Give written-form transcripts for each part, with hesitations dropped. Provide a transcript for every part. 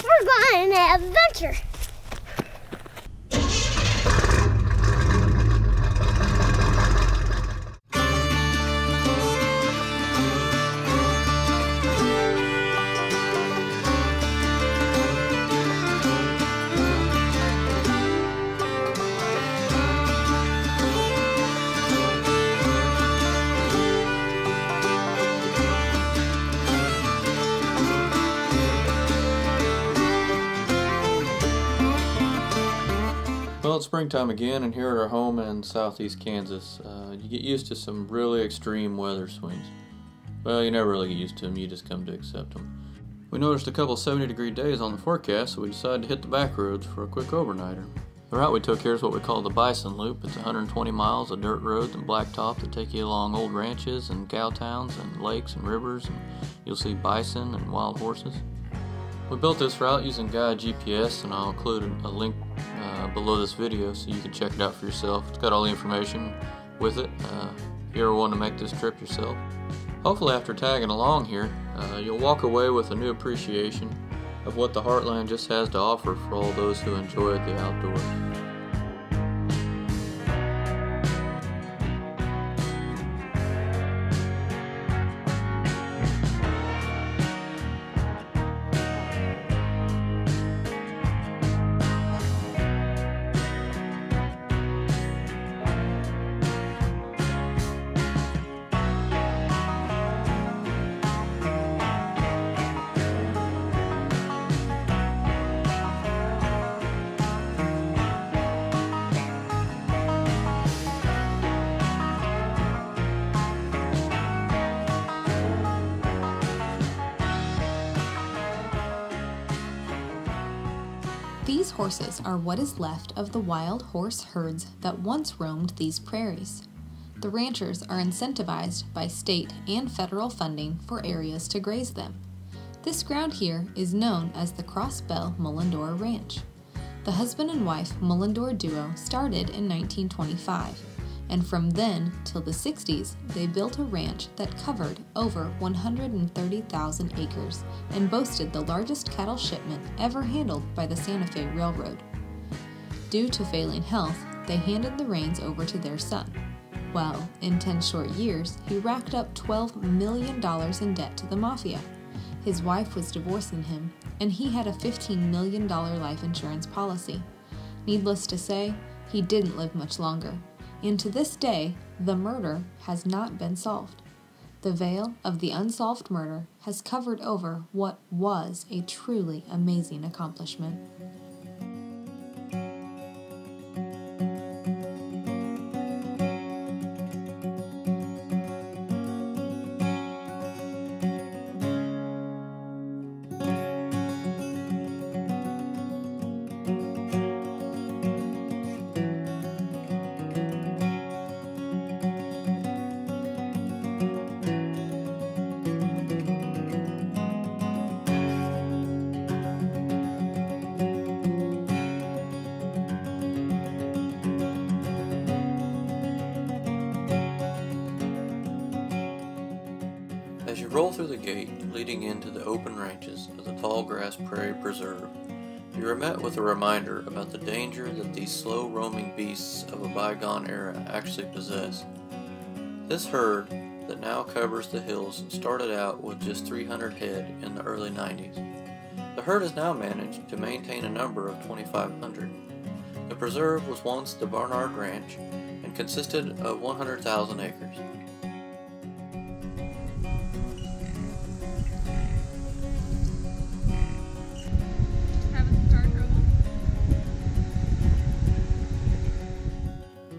We're going on an adventure. Well, it's springtime again, and here at our home in southeast Kansas, you get used to some really extreme weather swings. Well, you never really get used to them, you just come to accept them. We noticed a couple 70-degree days on the forecast, so we decided to hit the back roads for a quick overnighter. The route we took here is what we call the Bison Loop. It's 120 miles of dirt roads and blacktop that take you along old ranches and cow towns and lakes and rivers, and you'll see bison and wild horses. We built this route using Gaia GPS, and I'll include a link below this video so you can check it out for yourself. It's got all the information with it if you ever want to make this trip yourself. Hopefully after tagging along here, you'll walk away with a new appreciation of what the Heartland just has to offer for all those who enjoy the outdoors. These horses are what is left of the wild horse herds that once roamed these prairies. The ranchers are incentivized by state and federal funding for areas to graze them. This ground here is known as the Cross Bell Mullendore Ranch. The husband and wife Mullendore duo started in 1925, and from then till the 60s, they built a ranch that covered over 130,000 acres and boasted the largest cattle shipment ever handled by the Santa Fe Railroad. Due to failing health, they handed the reins over to their son. Well, in 10 short years, he racked up $12 million in debt to the mafia. His wife was divorcing him, and he had a $15 million life insurance policy. Needless to say, he didn't live much longer. And to this day, the murder has not been solved. The veil of the unsolved murder has covered over what was a truly amazing accomplishment. As you roll through the gate leading into the open ranches of the Tallgrass Prairie Preserve, you are met with a reminder about the danger that these slow-roaming beasts of a bygone era actually possess. This herd that now covers the hills started out with just 300 head in the early 90s. The herd has now managed to maintain a number of 2,500. The preserve was once the Barnard Ranch and consisted of 100,000 acres.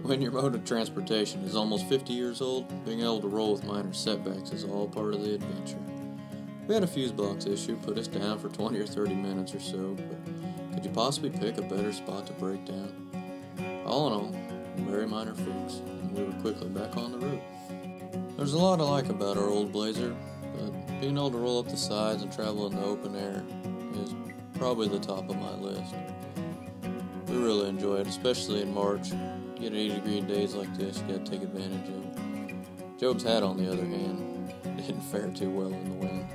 When your mode of transportation is almost 50 years old, being able to roll with minor setbacks is all part of the adventure. We had a fuse box issue put us down for 20 or 30 minutes or so, but could you possibly pick a better spot to break down? All in all, very minor flukes, and we were quickly back on the road. There's a lot I like about our old Blazer, but being able to roll up the sides and travel in the open air is probably the top of my list. We really enjoy it, especially in March. You get 80-degree days like this, you gotta take advantage of it. Job's hat, on the other hand, didn't fare too well in the wind.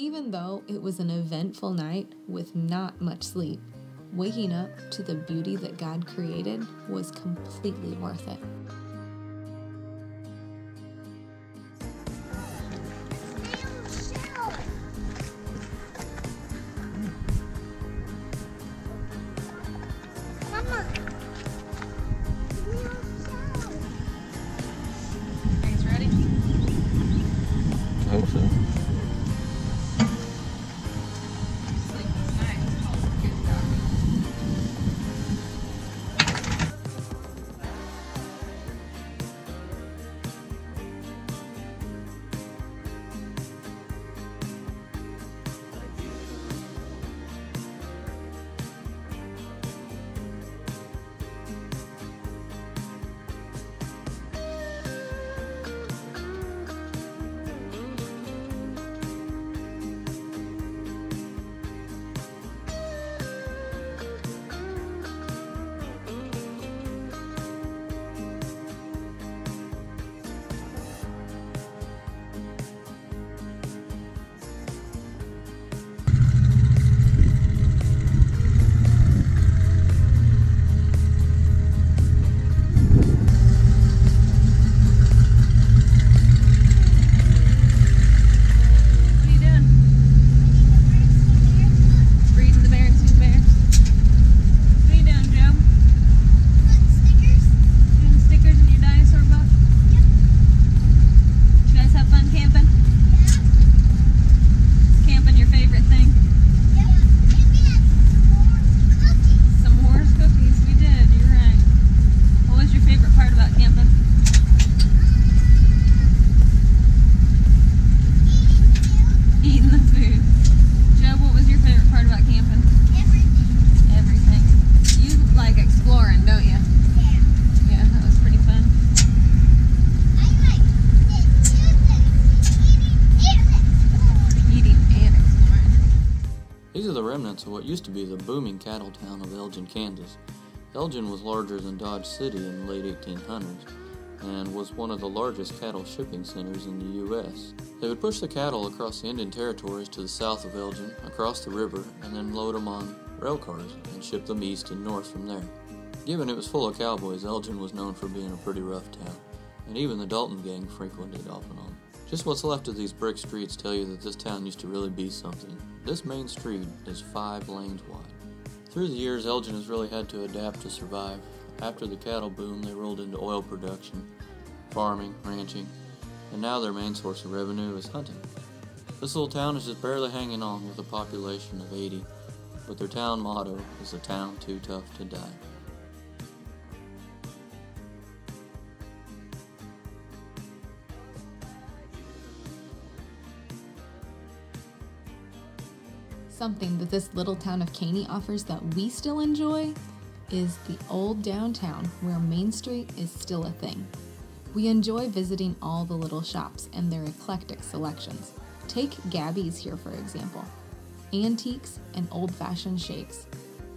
Even though it was an eventful night with not much sleep, waking up to the beauty that God created was completely worth it. Mama. I hope so. These are the remnants of what used to be the booming cattle town of Elgin, Kansas. Elgin was larger than Dodge City in the late 1800s and was one of the largest cattle shipping centers in the U.S. They would push the cattle across the Indian territories to the south of Elgin, across the river, and then load them on rail cars and ship them east and north from there. Given it was full of cowboys, Elgin was known for being a pretty rough town, and even the Dalton gang frequented off and on. Just what's left of these brick streets tell you that this town used to really be something. This main street is 5 lanes wide. Through the years, Elgin has really had to adapt to survive. After the cattle boom, they rolled into oil production, farming, ranching, and now their main source of revenue is hunting. This little town is just barely hanging on with a population of 80, but their town motto is "A town too tough to die." Something that this little town of Caney offers that we still enjoy is the old downtown where Main Street is still a thing. We enjoy visiting all the little shops and their eclectic selections. Take Gabby's here, for example. Antiques and old-fashioned shakes.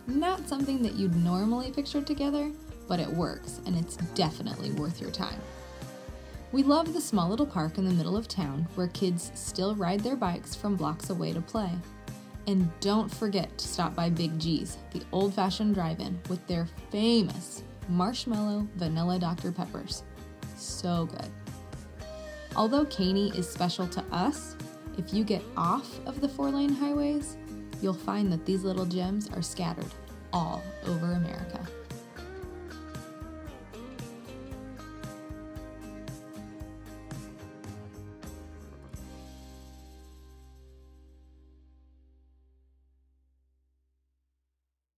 Not something that you'd normally picture together, but it works, and it's definitely worth your time. We love the small little park in the middle of town where kids still ride their bikes from blocks away to play. And don't forget to stop by Big G's, the old-fashioned drive-in, with their famous marshmallow vanilla Dr. Peppers. So good. Although Caney is special to us, if you get off of the 4-lane highways, you'll find that these little gems are scattered all over America.